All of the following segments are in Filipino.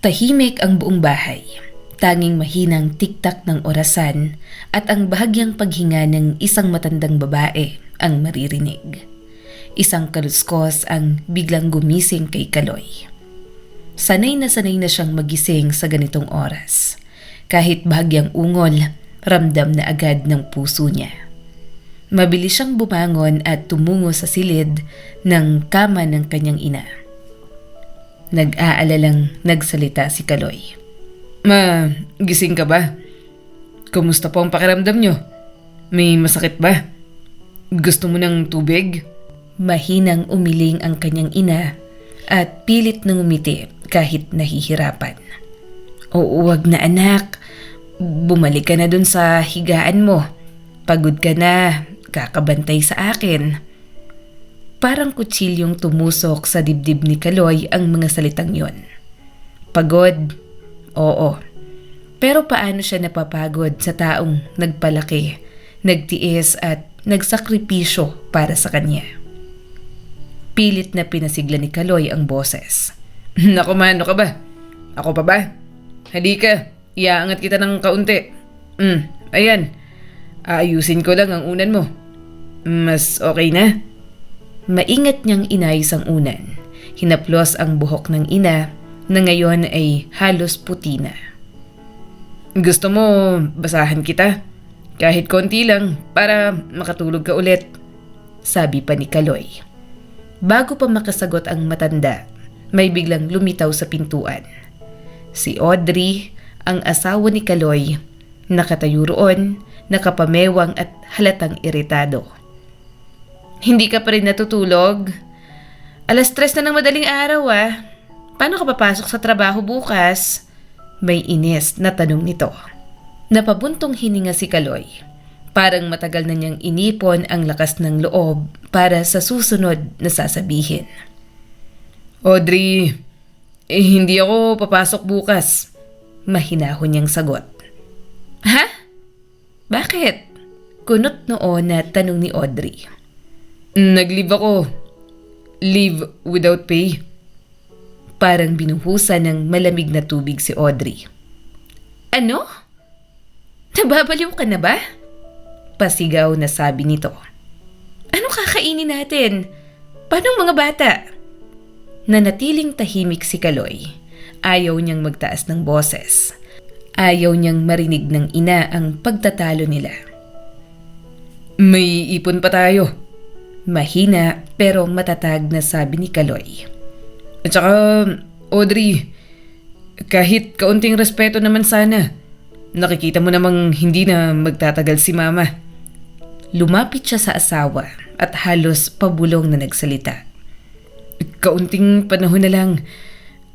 Tahimik ang buong bahay. Tanging mahinang tiktak ng orasan at ang bahagyang paghinga ng isang matandang babae ang maririnig. Isang kaluskos ang biglang gumising kay Kaloy. Sanay na siyang magising sa ganitong oras. Kahit bahagyang ungol, ramdam na agad ng puso niya. Mabilis siyang bumangon at tumungo sa silid ng kama ng kanyang ina. Nag-aalalang nagsalita si Kaloy. "Ma, gising ka ba? Kumusta po ang pakiramdam nyo? May masakit ba? Gusto mo ng tubig?" Mahinang umiling ang kanyang ina at pilit nang umiti kahit nahihirapan. "Oo, wag na anak. Bumalik ka na dun sa higaan mo. Pagod ka na, kakabantay sa akin." Parang kutsilyong tumusok sa dibdib ni Kaloy ang mga salitang yon. Pagod? Oo. Pero paano siya napapagod sa taong nagpalaki, nagtiis at nagsakripisyo para sa kanya? Pilit na pinasigla ni Kaloy ang boses. "Naku ma, ano ka ba? Ako pa ba? Halika, iaangat kita ng kaunti. Ayan, aayusin ko lang ang unan mo. Mas okay na?" Maingat niyang inayos ang unan. Hinaplos ang buhok ng ina na ngayon ay halos puti na. "Gusto mo basahan kita? Kahit konti lang para makatulog ka ulit," sabi pa ni Kaloy. Bago pa makasagot ang matanda, may biglang lumitaw sa pintuan. Si Audrey, ang asawa ni Kaloy, nakatayo roon, nakapamewang at halatang iritado. "Hindi ka pa rin natutulog? 3:00 na ng madaling araw ah. Paano ka papasok sa trabaho bukas?" May inis na tanong nito. Napabuntong hininga si Kaloy. Parang matagal na niyang inipon ang lakas ng loob para sa susunod na sasabihin. "Audrey, hindi ako papasok bukas." Mahinahon niyang sagot. "Ha? Bakit?" Kunot noon na tanong ni Audrey. "Nag-leave ako. Leave without pay." Parang binuhusan ng malamig na tubig si Audrey. "Ano? Nababaliw ka na ba?" Pasigaw na sabi nito. "Ano kakainin natin? Paano ang mga bata?" Nanatiling tahimik si Kaloy. Ayaw niyang magtaas ng boses. Ayaw niyang marinig ng ina ang pagtatalo nila. "May ipon pa tayo." Mahina pero matatag na sabi ni Kaloy. "At saka, Audrey, kahit kaunting respeto naman sana. Nakikita mo namang hindi na magtatagal si Mama." Lumapit siya sa asawa at halos pabulong na nagsalita. "Kaunting panahon na lang.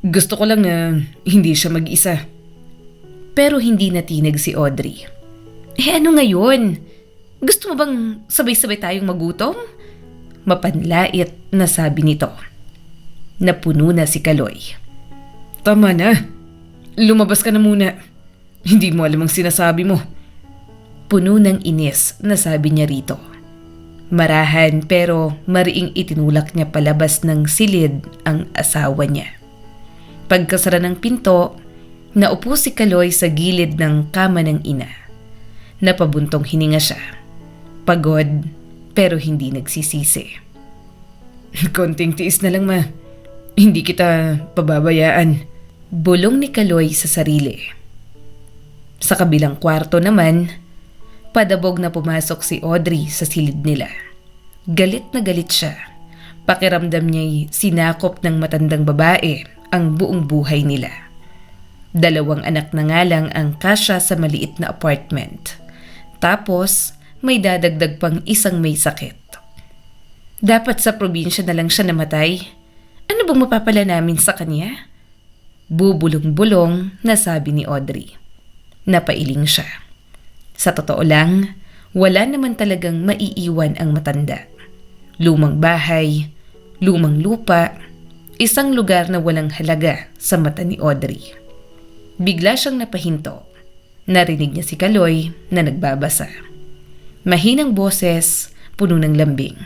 Gusto ko lang na hindi siya mag-isa." Pero hindi natinag si Audrey. Ano ngayon? Gusto mo bang sabay-sabay tayong magutom?" Mapanlait na sabi nito. Napuno na si Kaloy. "Tama na. Lumabas ka na muna. Hindi mo alam ang sinasabi mo." Puno ng inis na sabi niya rito. Marahan pero mariing itinulak niya palabas ng silid ang asawa niya. Pagkasara ng pinto, naupo si Kaloy sa gilid ng kama ng ina. Napabuntong hininga siya. Pagod pero hindi nagsisisi. "Konting tiis na lang ma. Hindi kita pababayaan." Bulong ni Kaloy sa sarili. Sa kabilang kwarto naman, padabog na pumasok si Audrey sa silid nila. Galit na galit siya. Pakiramdam niya'y sinakop ng matandang babae ang buong buhay nila. 2 anak na nga lang ang kasya sa maliit na apartment. Tapos, may dadagdag pang isang may sakit. Dapat sa probinsya na lang siya namatay. Ano bang mapapala namin sa kanya? Bubulong-bulong na sabi ni Audrey. Napailing siya. Sa totoo lang, wala naman talagang maiiwan ang matanda. Lumang bahay, lumang lupa, isang lugar na walang halaga sa mata ni Audrey. Bigla siyang napahinto. Narinig niya si Kaloy na nagbabasa. Mahinang boses, puno ng lambing.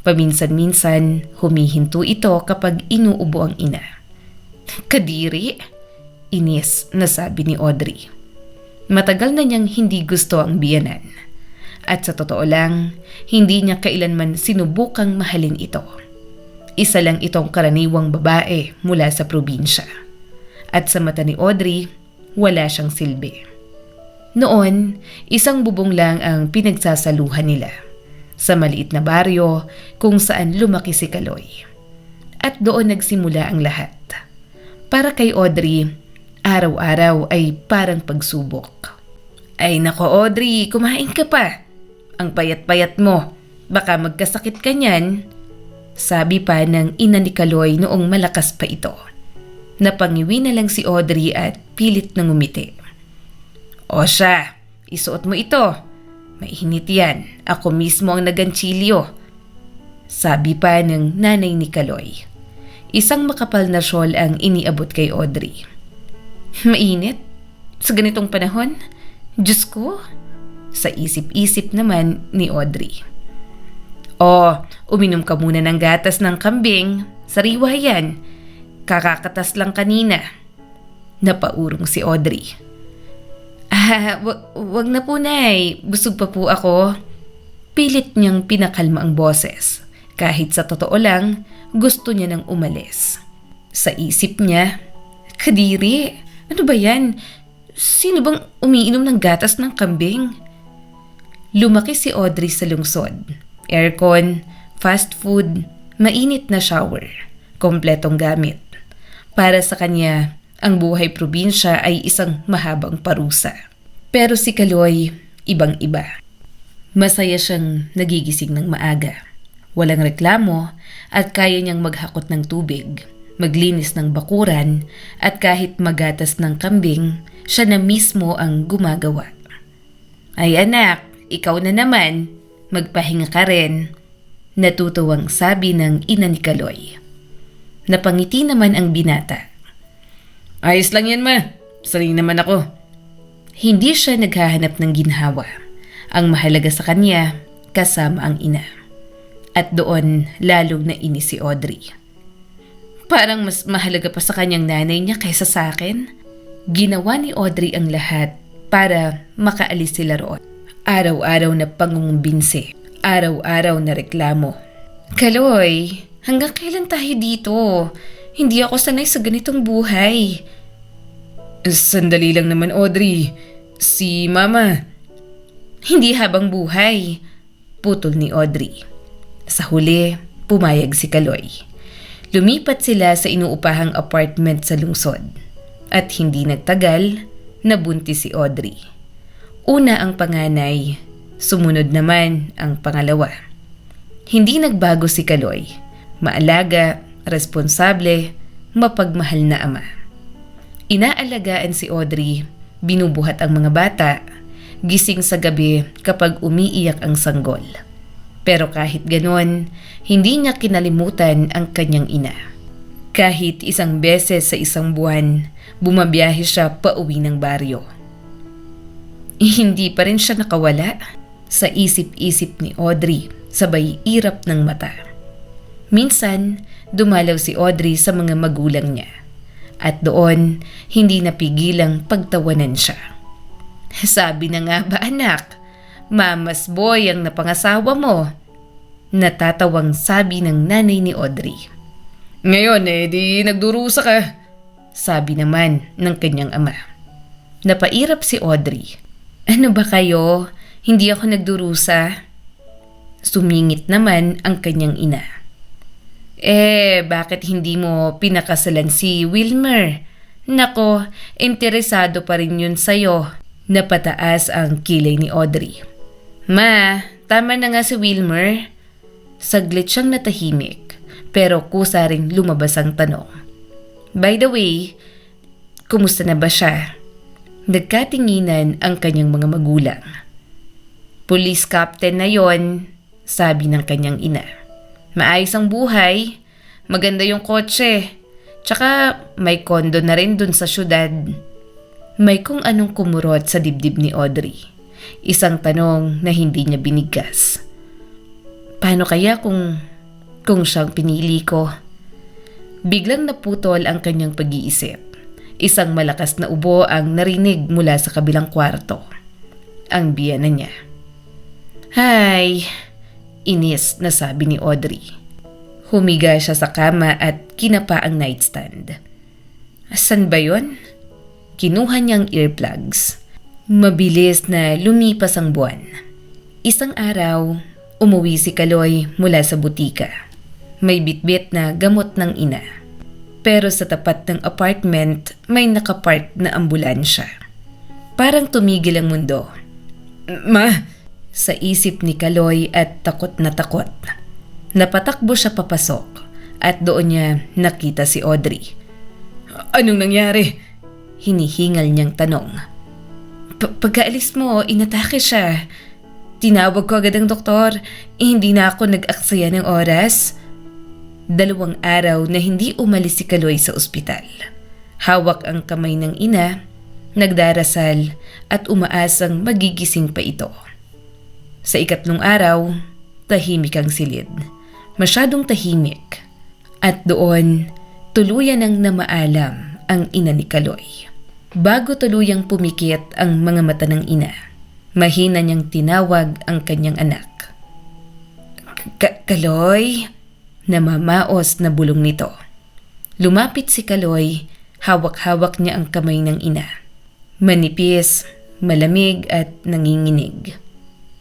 Paminsan-minsan, humihinto ito kapag inuubo ang ina. "Kadiri, inis na sabi ni Audrey. Matagal na niyang hindi gusto ang biyenan. At sa totoo lang, hindi niya kailanman sinubukang mahalin ito. Isa lang itong karaniwang babae mula sa probinsya. At sa mata ni Audrey, wala siyang silbi. Noon, isang bubong lang ang pinagsasaluhan nila sa maliit na baryo kung saan lumaki si Kaloy. At doon nagsimula ang lahat. Para kay Audrey, araw-araw ay parang pagsubok. Ay nako Audrey, kumain ka pa. Ang payat-payat mo, baka magkasakit ka niyan. Sabi pa ng ina ni Kaloy noong malakas pa ito. Napangiwi na lang si Audrey at pilit na ngumiti. O siya, isuot mo ito. Mainit yan, ako mismo ang naganchilyo. Sabi pa ng nanay ni Kaloy. Isang makapal na shawl ang iniabot kay Audrey. Mainit? Sa ganitong panahon? Diyos ko? Sa isip-isip naman ni Audrey. O, uminom ka muna ng gatas ng kambing. Sariwa yan. Kakakatas lang kanina. Napaurong si Audrey. Wag na po nay. Busog pa po ako. Pilit niyang pinakalma ang boses. Kahit sa totoo lang, gusto niya nang umalis. Sa isip niya, Kadiri, ano ba yan? Sino bang umiinom ng gatas ng kambing? Lumaki si Audrey sa lungsod. Aircon, fast food, mainit na shower, kompletong gamit. Para sa kanya, ang buhay probinsya ay isang mahabang parusa. Pero si Kaloy, ibang-iba. Masaya siyang nagigising ng maaga. Walang reklamo at kaya niyang maghakot ng tubig, maglinis ng bakuran at kahit magatas ng kambing, siya na mismo ang gumagawa. Ay anak, ikaw na naman, magpahinga ka rin. Natutuwang sabi ng ina ni Kaloy. Napangiti naman ang binata. Ayos lang yan ma, sanay naman ako. Hindi siya naghahanap ng ginhawa. Ang mahalaga sa kanya, kasama ang ina. At doon lalong nainis si Audrey. Parang mas mahalaga pa sa kanyang nanay niya kaysa sa akin. Ginawa ni Audrey ang lahat para makaalis sila roon. Araw-araw na pangungumbinsi, araw-araw na reklamo. Kaloy, hanggang kailan tayo dito? Hindi ako sanay sa ganitong buhay. Sandali lang naman Audrey, si Mama. Hindi habang buhay, putol ni Audrey. Sa huli, pumayag si Kaloy. Lumipat sila sa inuupahang apartment sa lungsod. At hindi nagtagal, nabuntis si Audrey. Una ang panganay, sumunod naman ang pangalawa. Hindi nagbago si Kaloy. Maalaga, responsable, mapagmahal na ama. Inaalagaan si Audrey, binubuhat ang mga bata, gising sa gabi kapag umiiyak ang sanggol. Pero kahit ganon, hindi niya kinalimutan ang kanyang ina. Kahit isang beses sa isang buwan, bumabiyahe siya pauwi ng baryo. Hindi pa rin siya nakawala sa isip-isip ni Audrey, sabay irap ng mata. Minsan, dumalaw si Audrey sa mga magulang niya. At doon, hindi napigilang pagtawanan siya. Sabi na nga ba anak, Mama's boy ang napangasawa mo. Natatawang sabi ng nanay ni Audrey. Ngayon di nagdurusa ka, sabi naman ng kanyang ama. Napairap si Audrey. Ano ba kayo? Hindi ako nagdurusa. Sumingit naman ang kanyang ina. Bakit hindi mo pinakasalan si Wilmer? Nako, interesado pa rin yun sa'yo. Napataas ang kilay ni Audrey. Ma, tama na nga si Wilmer. Saglit siyang natahimik, pero kusa rin lumabas ang tanong. By the way, kumusta na ba siya? Nagkatinginan ang kanyang mga magulang. Police captain na yon, sabi ng kanyang ina. Maayos ang buhay, maganda yung kotse, tsaka may kondo na rin dun sa syudad. May kung anong kumurot sa dibdib ni Audrey. Isang tanong na hindi niya binigkas. Paano kaya kung siyang pinili ko? Biglang naputol ang kanyang pag-iisip. Isang malakas na ubo ang narinig mula sa kabilang kwarto. Ang biyana niya. "Hi," inis na sabi ni Audrey. Humiga siya sa kama at kinapa ang nightstand. Asan ba yun? Kinuha niyang earplugs. Mabilis na lumipas ang buwan. Isang araw, umuwi si Kaloy mula sa butika. May bitbit na gamot ng ina. Pero sa tapat ng apartment, may nakapark na ambulansya. Parang tumigil ang mundo. "Ma!" sa isip ni Kaloy at takot na takot. Napatakbo siya papasok at doon niya nakita si Audrey. "Anong nangyari?" hinihingal niyang tanong. Pagkaalis mo, inatake siya. Tinawag ko agad ang doktor, hindi na ako nag-aksaya ng oras." 2 araw na hindi umalis si Kaloy sa ospital. Hawak ang kamay ng ina, nagdarasal at umaasang magigising pa ito. Sa 3 araw, tahimik ang silid. Masyadong tahimik. At doon, tuluyan ang namaalam ang ina ni Kaloy. Bago tuluyang pumikit ang mga mata ng ina, mahina niyang tinawag ang kanyang anak. "Kaloy?" Namamaos na bulong nito. Lumapit si Kaloy, hawak-hawak niya ang kamay ng ina. Manipis, malamig at nanginginig.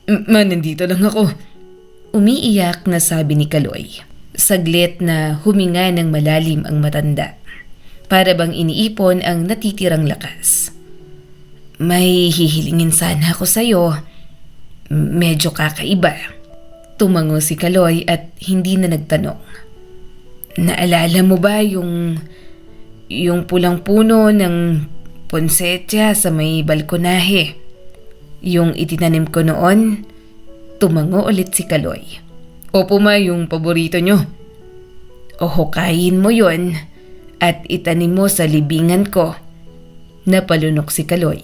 "Ma, nandito lang ako." Umiiyak na sabi ni Kaloy. Saglit na huminga ng malalim ang matanda. Para bang iniipon ang natitirang lakas. "May hihilingin sana ako sa'yo. Medyo kakaiba." Tumango si Kaloy at hindi na nagtanong. "Naalala mo ba yung pulang puno ng ponsetya sa may balkonahe? Yung itinanim ko noon?" Tumango ulit si Kaloy. "Opo ma, yung paborito nyo." "O hukayin mo yon at itanim mo sa libingan ko." Napalunok si Kaloy.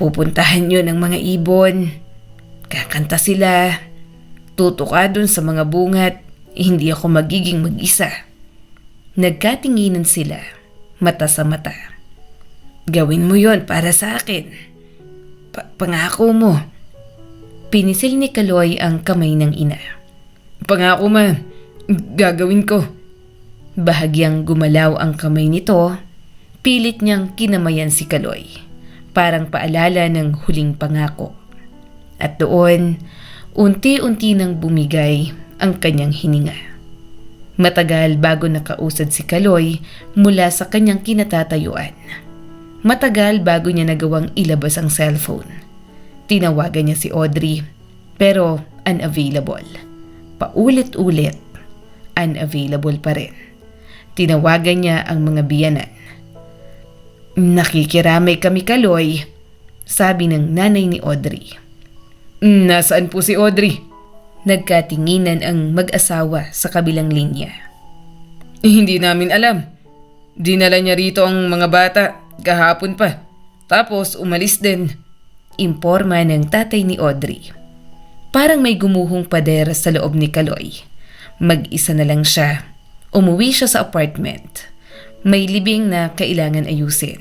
"Pupuntahan yun ng mga ibon. Kakanta sila. Tutuka dun sa mga bungat. Hindi ako magiging mag-isa." Nagkatinginan sila, mata sa mata. "Gawin mo yon para sa akin. Pangako mo." Pinisil ni Kaloy ang kamay ng ina. "Pangako ma, gagawin ko." Bahagyang gumalaw ang kamay nito. Pilit niyang kinamayan si Kaloy. Parang paalala ng huling pangako. At doon, unti-unti nang bumigay ang kanyang hininga. Matagal bago nakausad si Kaloy mula sa kanyang kinatatayuan. Matagal bago niya nagawang ilabas ang cellphone. Tinawagan niya si Audrey, pero unavailable. Paulit-ulit, unavailable pa rin. Tinawagan niya ang mga biyanan. "Nakikiramay kami, Kaloy," sabi ng nanay ni Audrey. "Nasaan po si Audrey?" Nagkatinginan ang mag-asawa sa kabilang linya. "Hindi namin alam. Dinala niya rito ang mga bata kahapon pa. Tapos umalis din." Imporma ng tatay ni Audrey. Parang may gumuhong pader sa loob ni Kaloy. Mag-isa na lang siya. Umuwi siya sa apartment. May libing na kailangan ayusin.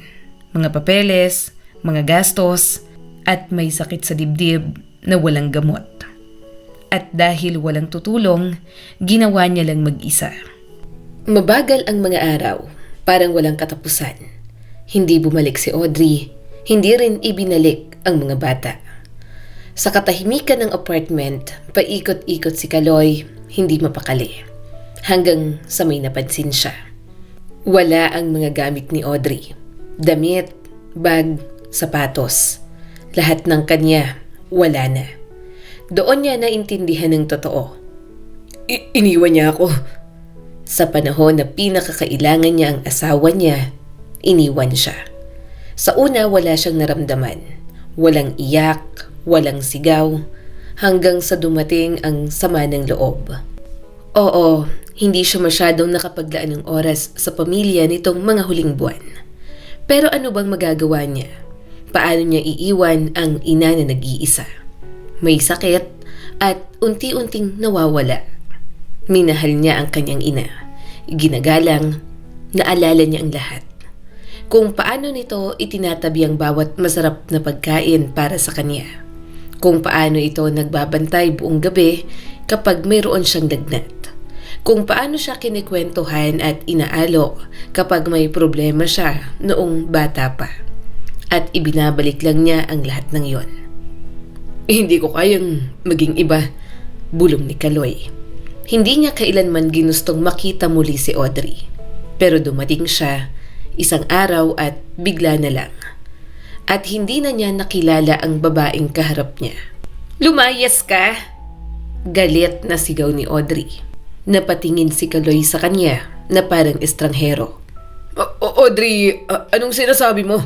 Mga papeles, mga gastos, at may sakit sa dibdib na walang gamot. At dahil walang tutulong, ginawa niya lang mag-isa. Mabagal ang mga araw, parang walang katapusan. Hindi bumalik si Audrey, hindi rin ibinalik ang mga bata. Sa katahimikan ng apartment, paikot-ikot si Kaloy, hindi mapakali. Hanggang sa may napansin siya. Wala ang mga gamit ni Audrey. Damit, bag, sapatos. Lahat ng kanya, wala na. Doon niya naintindihan ng totoo. Iniwan niya ako. Sa panahon na pinakakailangan niya ang asawa niya, iniwan siya. Sa una, wala siyang naramdaman. Walang iyak, walang sigaw, hanggang sa dumating ang sama ng loob. Oo, hindi siya masyadong nakapaglaan ng oras sa pamilya nitong mga huling buwan. Pero ano bang magagawa niya? Paano niya iiwan ang ina na nag-iisa? May sakit at unti-unting nawawala. Minahal niya ang kanyang ina. Ginagalang, naalala niya ang lahat. kung paano nito itinatabi ang bawat masarap na pagkain para sa kanya, kung paano ito nagbabantay buong gabi kapag mayroon siyang lagnat, kung paano siya kinikwentuhan at inaalok kapag may problema siya noong bata pa, at ibinabalik lang niya ang lahat ng yon. Hindi ko kayang maging iba, bulong ni Kaloy. Hindi niya kailanman ginustong makita muli si Audrey. Pero dumating siya isang araw at bigla na lang. At hindi na niya nakilala ang babaeng kaharap niya. "Lumayas ka!" Galit na sigaw ni Audrey. Napatingin si Kaloy sa kanya na parang estranghero. Audrey, anong sinasabi mo?"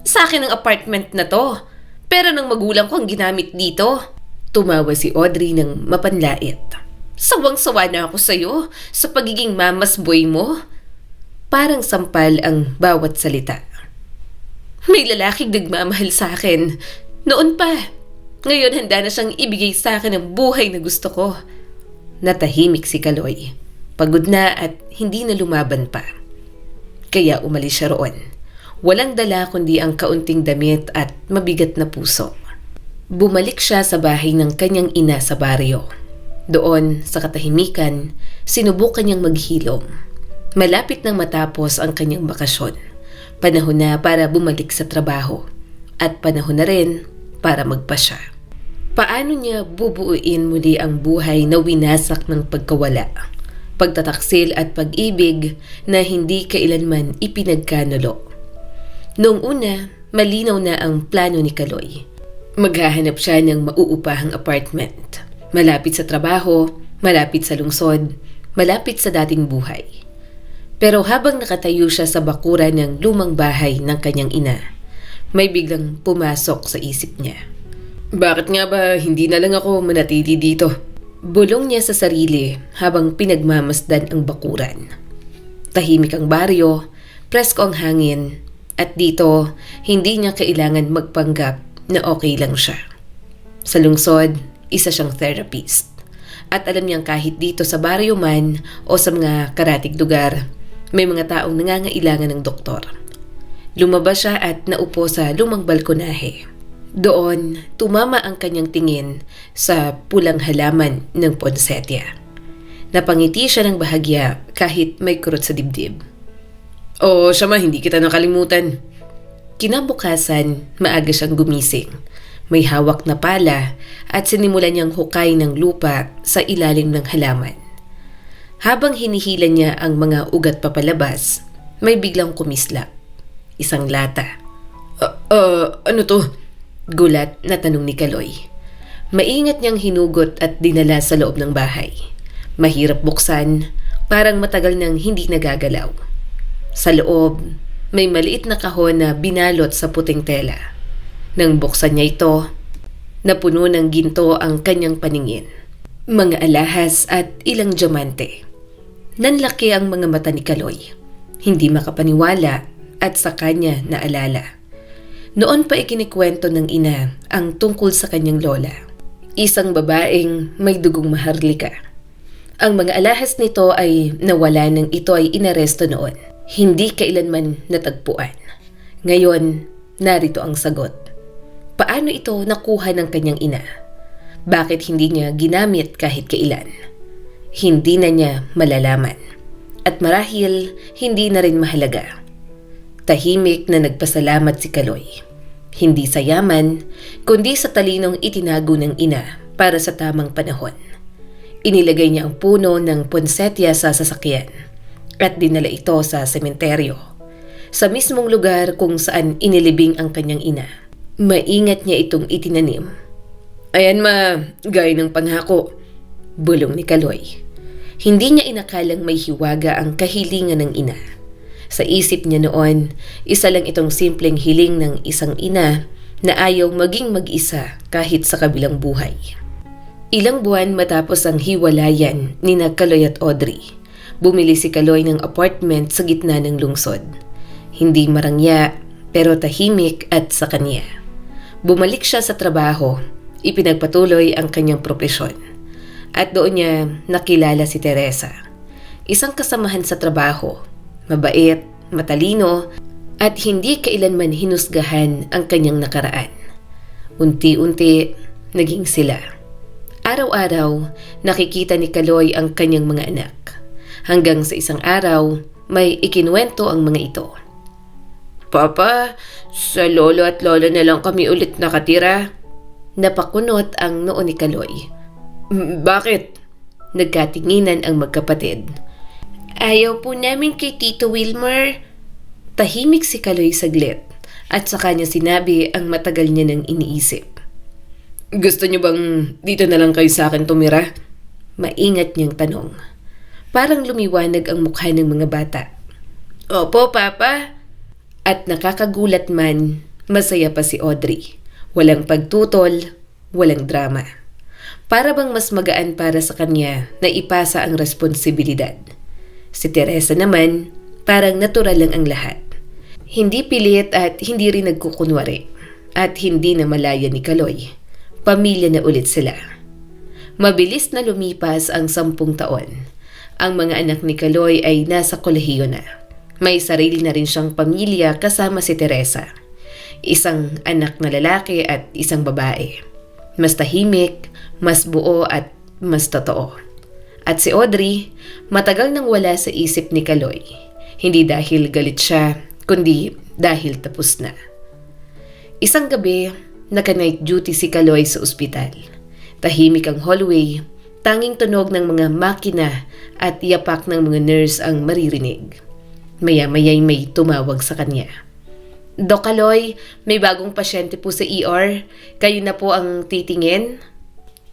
"Sa akin ang apartment na to. Pero ng magulang ko ang ginamit dito." Tumawa si Audrey ng mapanlait. "Sawang-sawa na ako sa'yo sa pagiging mamas boy mo." Parang sampal ang bawat salita. "May lalaking nagmamahal sa akin. Noon pa. Ngayon handa na siyang ibigay sa akin ang buhay na gusto ko." Natahimik si Kaloy. Pagod na at hindi na lumaban pa. Kaya umalis siya roon. Walang dala kundi ang kaunting damit at mabigat na puso. Bumalik siya sa bahay ng kanyang ina sa baryo. Doon, sa katahimikan, sinubukan niyang maghilom. Malapit nang matapos ang kanyang bakasyon. Panahon na para bumalik sa trabaho. At panahon na rin para magpasya. Paano niya bubuuin muli ang buhay na winasak ng pagkawala, pagtataksil at pag-ibig na hindi kailanman ipinagkanulo? Noong una, malinaw na ang plano ni Kaloy. Maghahanap siya ng mauupahang apartment. Malapit sa trabaho, malapit sa lungsod, malapit sa dating buhay. Pero habang nakatayo siya sa bakuran ng lumang bahay ng kanyang ina, may biglang pumasok sa isip niya. "Bakit nga ba hindi na lang ako manatili dito?" Bulong niya sa sarili habang pinagmamasdan ang bakuran. Tahimik ang baryo, presko ang hangin, at dito hindi niya kailangan magpanggap na okay lang siya. Sa lungsod, isa siyang therapist. At alam niyang kahit dito sa baryo man o sa mga karatig lugar, may mga taong nangangailangan ng doktor. Lumabas siya at naupo sa lumang balkonahe. Doon, tumama ang kanyang tingin sa pulang halaman ng poinsettia. Napangiti siya ng bahagya kahit may kurot sa dibdib. "O siya ma, hindi kita nakalimutan." Kinabukasan, maaga siyang gumising. May hawak na pala at sinimulan niyang hukay ng lupa sa ilalim ng halaman. Habang hinihila niya ang mga ugat papalabas, may biglang kumislap. Isang lata. Ano to?" Gulat na tanong ni Kaloy. Maingat niyang hinugot at dinala sa loob ng bahay. Mahirap buksan, parang matagal nang hindi nagagalaw. Sa loob, may maliit na kahon na binalot sa puting tela. Nang buksan niya ito, napuno ng ginto ang kanyang paningin. Mga alahas at ilang diamante. Nanlaki ang mga mata ni Kaloy. Hindi makapaniwala at sa kanya naalala. Noon pa ikinikwento ng ina ang tungkol sa kanyang lola. Isang babaeng may dugong maharlika. Ang mga alahas nito ay nawala nang ito ay inaresto noon. Hindi kailanman natagpuan. Ngayon, narito ang sagot. Paano ito nakuha ng kanyang ina? Bakit hindi niya ginamit kahit kailan? Hindi na niya malalaman. At marahil, hindi na rin mahalaga. Tahimik na nagpasalamat si Kaloy. Hindi sa yaman, kundi sa talinong itinago ng ina para sa tamang panahon. Inilagay niya ang puno ng poinsettia sa sasakyan at dinala ito sa sementeryo, sa mismong lugar kung saan inilibing ang kanyang ina. Maingat niya itong itinanim. "Ayan ma, gaya ng pangako," bulong ni Kaloy. Hindi niya inakalang may hiwaga ang kahilingan ng ina. Sa isip niya noon, isa lang itong simpleng hiling ng isang ina na ayaw maging mag-isa kahit sa kabilang buhay. Ilang buwan matapos ang hiwalayan ni Kaloy at Audrey, bumili si Kaloy ng apartment sa gitna ng lungsod. Hindi marangya, pero tahimik at sa kanya. Bumalik siya sa trabaho, ipinagpatuloy ang kanyang propesyon. At doon niya nakilala si Teresa. Isang kasamahan sa trabaho, mabait, matalino, at hindi kailanman hinusgahan ang kanyang nakaraan. Unti-unti, naging sila. Araw-araw, nakikita ni Kaloy ang kanyang mga anak. Hanggang sa isang araw, may ikinuwento ang mga ito. Papa, sa lolo at lola na lang kami ulit nakatira. Napakunot ang noo ni Kaloy. Bakit? Nagkatinginan ang magkapatid. Ayaw po namin kay Tito Wilmer. Tahimik si Kaloy saglit at saka niya sinabi ang matagal niya nang iniisip. Gusto niyo bang dito na lang kayo sa akin tumira? Maingat niyang tanong. Parang lumiwanag ang mukha ng mga bata. Opo, Papa. At nakakagulat man, masaya pa si Audrey. Walang pagtutol, walang drama. Para bang mas magaan para sa kanya na ipasa ang responsibilidad. Si Teresa naman, parang natural lang ang lahat. Hindi pilit at hindi rin nagkukunwari. At hindi na malaya ni Kaloy. Pamilya na ulit sila. Mabilis na lumipas ang 10 taon. Ang mga anak ni Kaloy ay nasa kolehiyo na. May sarili na rin siyang pamilya kasama si Teresa. Isang anak na lalaki at isang babae. Mas tahimik, mas buo at mas totoo. At si Audrey, matagal nang wala sa isip ni Kaloy. Hindi dahil galit siya, kundi dahil tapos na. Isang gabi, naka-night duty si Kaloy sa ospital. Tahimik ang hallway, tanging tunog ng mga makina at yapak ng mga nurse ang maririnig. Maya-maya'y may tumawag sa kanya. Doc Kaloy, may bagong pasyente po sa ER. Kayo na po ang titingin?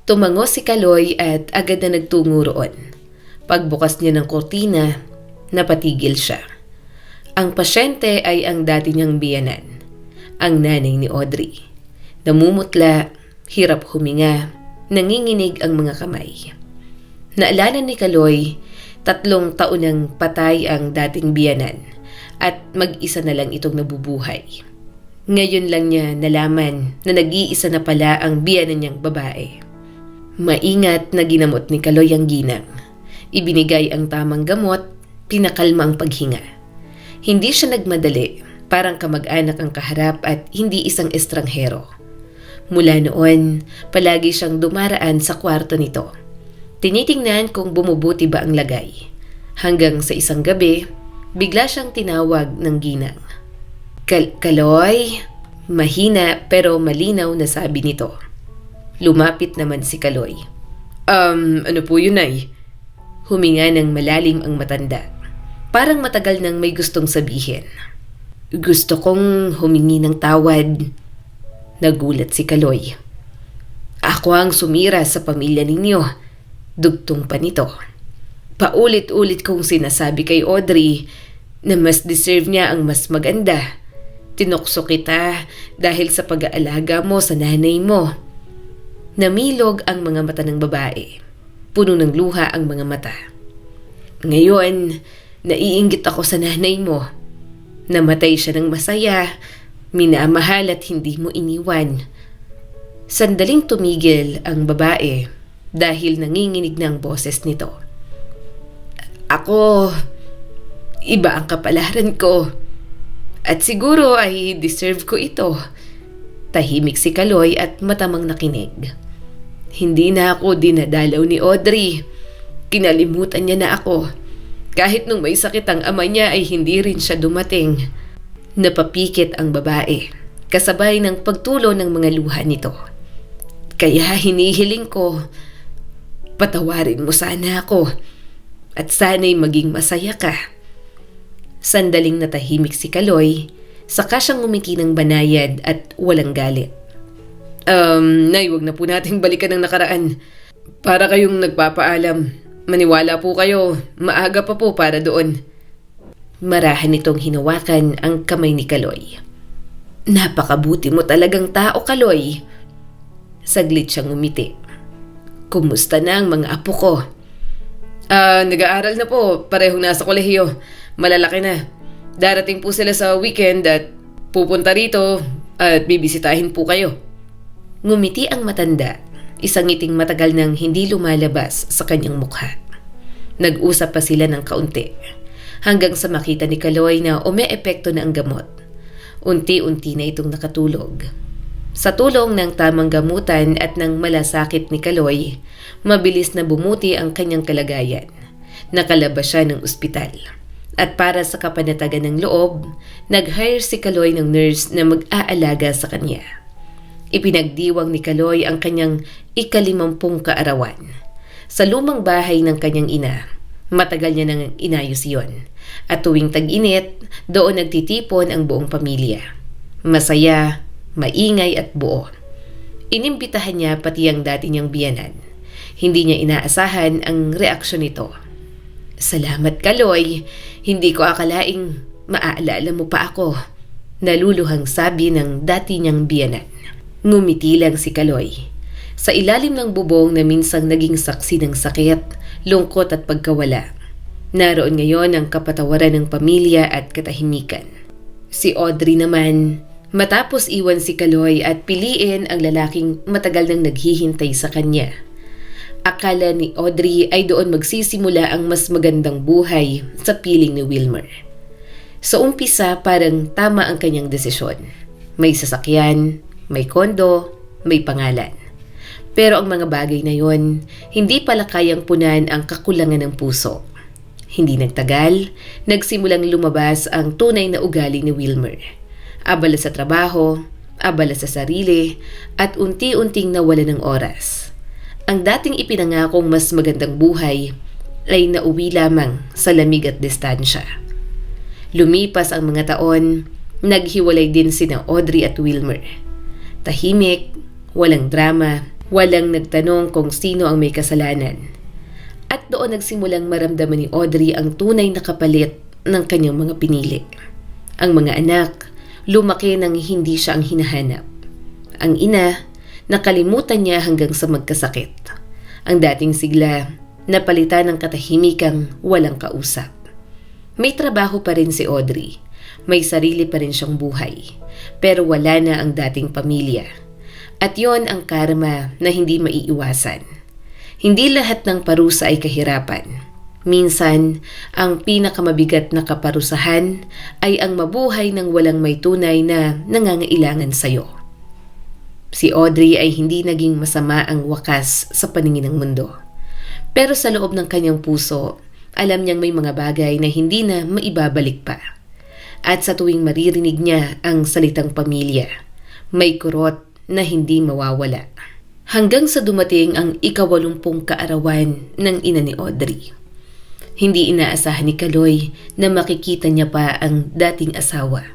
Tumango si Kaloy at agad na nagtungo roon. Pagbukas niya ng kortina, napatigil siya. Ang pasyente ay ang dati niyang biyanan, ang nanay ni Audrey. Namumutla, hirap huminga, nanginginig ang mga kamay. Naalala ni Kaloy, 3 taon nang patay ang dating biyanan at mag-isa na lang itong nabubuhay. Ngayon lang niya nalaman na nag-iisa na pala ang biyanan niyang babae. Maingat na ginamot ni Kaloy ang ginang. Ibinigay ang tamang gamot, pinakalma ang paghinga. Hindi siya nagmadali, parang kamag-anak ang kaharap at hindi isang estranghero. Mula noon, palagi siyang dumaraan sa kwarto nito. Tinitingnan kung bumubuti ba ang lagay. Hanggang sa isang gabi, bigla siyang tinawag ng ginang. Kaloy? Mahina pero malinaw na sabi nito. Lumapit naman si Kaloy. Ano po yun ay? Huminga ng malalim ang matanda. Parang matagal nang may gustong sabihin. Gusto kong humingi ng tawad. Nagulat si Kaloy. Ako ang sumira sa pamilya ninyo. Dugtong pa nito. Paulit-ulit kong sinasabi kay Audrey na mas deserve niya ang mas maganda. Tinukso kita dahil sa pag-aalaga mo sa nanay mo. Namilog ang mga mata ng babae. Puno ng luha ang mga mata. Ngayon, naiinggit ako sa nanay mo. Namatay siya ng masaya, minamahal at hindi mo iniwan. Sandaling tumigil ang babae dahil nanginginig ng boses nito. Ako, iba ang kapalaran ko. At siguro ay deserve ko ito. Tahimik si Kaloy at matamang nakinig. Hindi na ako dinadalaw ni Audrey. Kinalimutan niya na ako. Kahit nung may sakit ang ama niya ay hindi rin siya dumating. Napapikit ang babae, kasabay ng pagtulo ng mga luha nito. Kaya hinihiling ko, patawarin mo sana ako at sana'y maging masaya ka. Sandaling natahimik si Kaloy, saka siyang ngumiti ng banayad at walang galit. Nay, wag na po nating balikan ng nakaraan. Para kayong nagpapaalam. Maniwala po kayo, maaga pa po para doon. Marahan nitong hinawakan ang kamay ni Kaloy. Napakabuti mo talagang tao, Kaloy. Saglit siyang ngumiti. Kumusta na ang mga apo ko? Nag-aaral na po, parehong nasa kolehiyo. Malalaki na. Darating po sila sa weekend at pupunta rito at bibisitahin po kayo. Ngumiti ang matanda, isang ngiting matagal nang hindi lumalabas sa kanyang mukha. Nag-usap pa sila ng kaunti. hanggang sa makita ni Kaloy na umeepekto na ang gamot. Unti-unti na itong nakatulog. Sa tulong ng tamang gamutan at ng malasakit ni Kaloy, mabilis na bumuti ang kanyang kalagayan. Nakalabas siya ng ospital. At para sa kapanatagan ng loob, nag-hire si Kaloy ng nurse na mag-aalaga sa kanya. Ipinagdiwang ni Kaloy ang kanyang 50 kaarawan. Sa lumang bahay ng kanyang ina, matagal niya nang inayos iyon. At tuwing tag-init, doon nagtitipon ang buong pamilya. Masaya, maingay at buo. Inimbitahan niya pati ang dati niyang biyenan. Hindi niya inaasahan ang reaksyon nito. "Salamat, Kaloy. Hindi ko akalaing maaalala mo pa ako." Naluluhang sabi ng dati niyang biyenan. Ngumiti lang si Kaloy. Sa ilalim ng bubong na minsang naging saksi ng sakit, lungkot at pagkawala. Naroon ngayon ang kapatawaran ng pamilya at katahimikan. Si Audrey naman, matapos iwan si Kaloy at piliin ang lalaking matagal nang naghihintay sa kanya. Akala ni Audrey ay doon magsisimula ang mas magandang buhay sa piling ni Wilmer. Sa umpisa, parang tama ang kanyang desisyon. May sasakyan, may kondo, may pangalan. Pero ang mga bagay na yon, hindi pala kayang punan ang kakulangan ng puso. Hindi nagtagal, nagsimulang lumabas ang tunay na ugali ni Wilmer. Abala sa trabaho, abala sa sarili, at unti-unting nawala ng oras. Ang dating ipinangakong mas magandang buhay ay nauwi lamang sa lamig at distansya. Lumipas ang mga taon, naghiwalay din sina Audrey at Wilmer. Tahimik, walang drama, walang nagtanong kung sino ang may kasalanan. At doon nagsimulang maramdaman ni Audrey ang tunay na kapalit ng kanyang mga pinili. Ang mga anak, lumaki nang hindi siya ang hinahanap. Ang ina, nakalimutan niya hanggang sa magkasakit. Ang dating sigla, napalitan ng katahimikang walang kausap. May trabaho pa rin si Audrey. May sarili pa rin siyang buhay. Pero wala na ang dating pamilya. At yon ang karma na hindi maiiwasan. Hindi lahat ng parusa ay kahirapan. Minsan, ang pinakamabigat na kaparusahan ay ang mabuhay ng walang may tunay na nangangailangan sa'yo. Si Audrey ay hindi naging masama ang wakas sa paningin ng mundo. Pero sa loob ng kanyang puso, alam niyang may mga bagay na hindi na maibabalik pa. At sa tuwing maririnig niya ang salitang pamilya, may kurot na hindi mawawala. Hanggang sa dumating ang 80 kaarawan ng ina ni Audrey. Hindi inaasahan ni Kaloy na makikita niya pa ang dating asawa.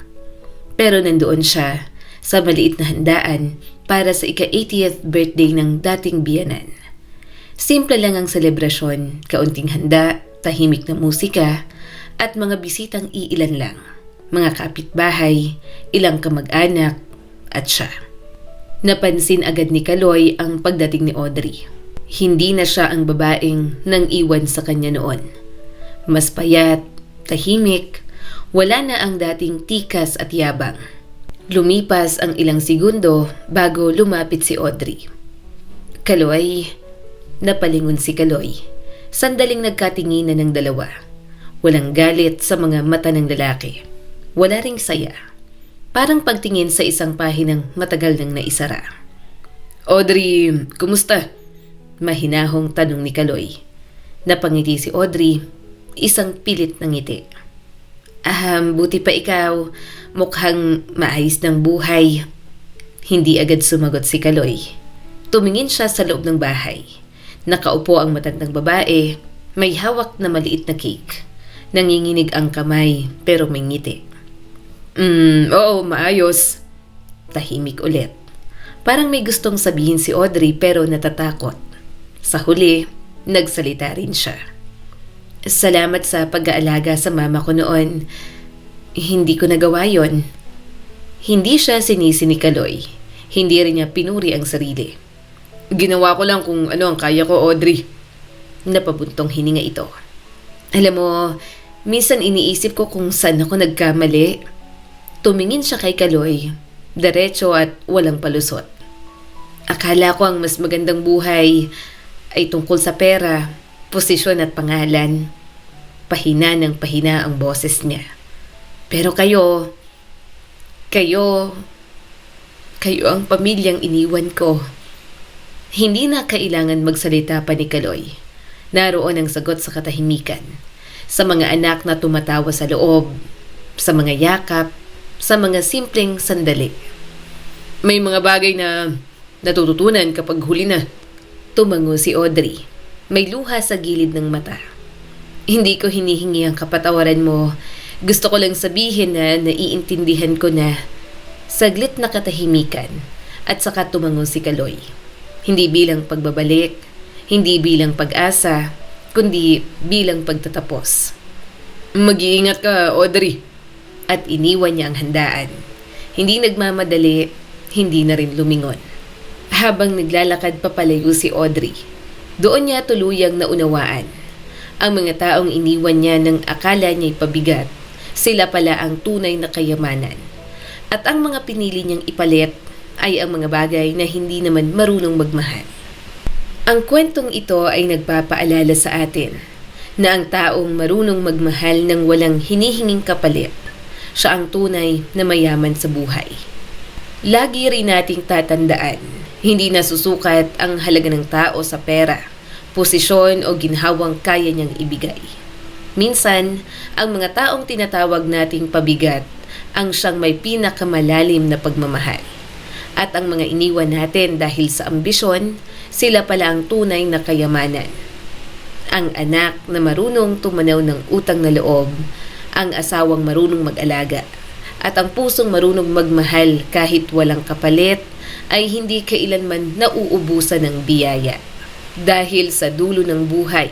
Pero nandoon siya sa maliit na handaan para sa ika-80th birthday ng dating biyenan. Simple lang ang selebrasyon, kaunting handa, tahimik na musika, at mga bisitang iilan lang. Mga kapitbahay, ilang kamag-anak, at siya. Napansin agad ni Kaloy ang pagdating ni Audrey. Hindi na siya ang babaeng nang iwan sa kanya noon. Mas payat, tahimik, wala na ang dating tikas at yabang. Lumipas ang ilang segundo bago lumapit si Audrey. "Kaloy," napalingon si Kaloy. Sandaling nagkatinginan ng dalawa. Walang galit sa mga mata ng lalaki. Wala ring saya. Parang pagtingin sa isang pahinang matagal nang naisara. "Audrey, kumusta?" Mahinahong tanong ni Kaloy. Napangiti si Audrey, isang pilit na ngiti. Buti pa ikaw. Mukhang maayos ng buhay." Hindi agad sumagot si Kaloy. Tumingin siya sa loob ng bahay. Nakaupo ang matandang babae, may hawak na maliit na cake. Nanginginig ang kamay pero may ngiti. Oo, maayos." Tahimik ulit. Parang may gustong sabihin si Audrey pero natatakot. Sa huli, nagsalita rin siya. "Salamat sa pag-aalaga sa mama ko noon. Hindi ko nagawa yon." Hindi siya sinisi ni Kaloy. Hindi rin niya pinuri ang sarili. "Ginawa ko lang kung ano ang kaya ko, Audrey." Napabuntong hininga ito. "Alam mo, minsan iniisip ko kung saan ako nagkamali." Tumingin siya kay Kaloy, diretso at walang palusot. "Akala ko ang mas magandang buhay ay tungkol sa pera, posisyon at pangalan. pahina ng pahina ang boses niya. Pero kayo ang pamilyang iniwan ko. Hindi na kailangan magsalita pa ni Kaloy. Naroon ang sagot sa katahimikan. Sa mga anak na tumatawa sa loob, sa mga yakap, sa mga simpleng sandali. May mga bagay na natututunan kapag huli na. Tumango si Audrey. May luha sa gilid ng mata. Hindi ko hinihingi ang kapatawaran mo. Gusto ko lang sabihin na naiintindihan ko na. Saglit na katahimikan at saka tumango si Kaloy. Hindi bilang pagbabalik, hindi bilang pag-asa, kundi bilang pagtatapos. Mag-iingat ka, Audrey. At iniwan niya ang handaan. Hindi nagmamadali, hindi na rin lumingon. Habang naglalakad papalayo si Audrey, doon niya tuluyang naunawaan. Ang mga taong iniwan niya ng akala niya'y pabigat, sila pala ang tunay na kayamanan. At ang mga pinili niyang ipalit ay ang mga bagay na hindi naman marunong magmahal. Ang kwentong ito ay nagpapaalala sa atin na ang taong marunong magmahal ng walang hinihinging kapalit, siya ang tunay na mayaman sa buhay. Lagi rin nating tatandaan, hindi nasusukat ang halaga ng tao sa pera, posisyon o ginhawang kaya niyang ibigay. Minsan, ang mga taong tinatawag nating pabigat ang siyang may pinakamalalim na pagmamahal. At ang mga iniwan natin dahil sa ambisyon, sila pala ang tunay na kayamanan. Ang anak na marunong tumanaw ng utang na loob, ang asawang marunong mag-alaga, at ang pusong marunong magmahal kahit walang kapalit ay hindi kailanman nauubusan ng biyaya. Dahil sa dulo ng buhay,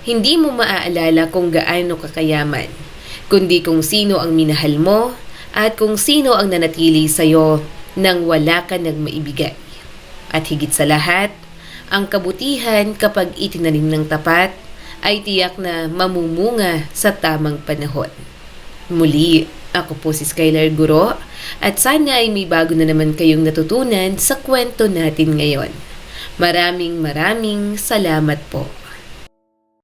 hindi mo maaalala kung gaano kakayaman, kundi kung sino ang minahal mo at kung sino ang nanatili sa'yo nang wala ka nagmaibigay. At higit sa lahat, ang kabutihan kapag itinanim ng tapat ay tiyak na mamumunga sa tamang panahon. Muli, ako po si Skylar Guro at sana ay may bago na naman kayong natutunan sa kwento natin ngayon. Maraming salamat po.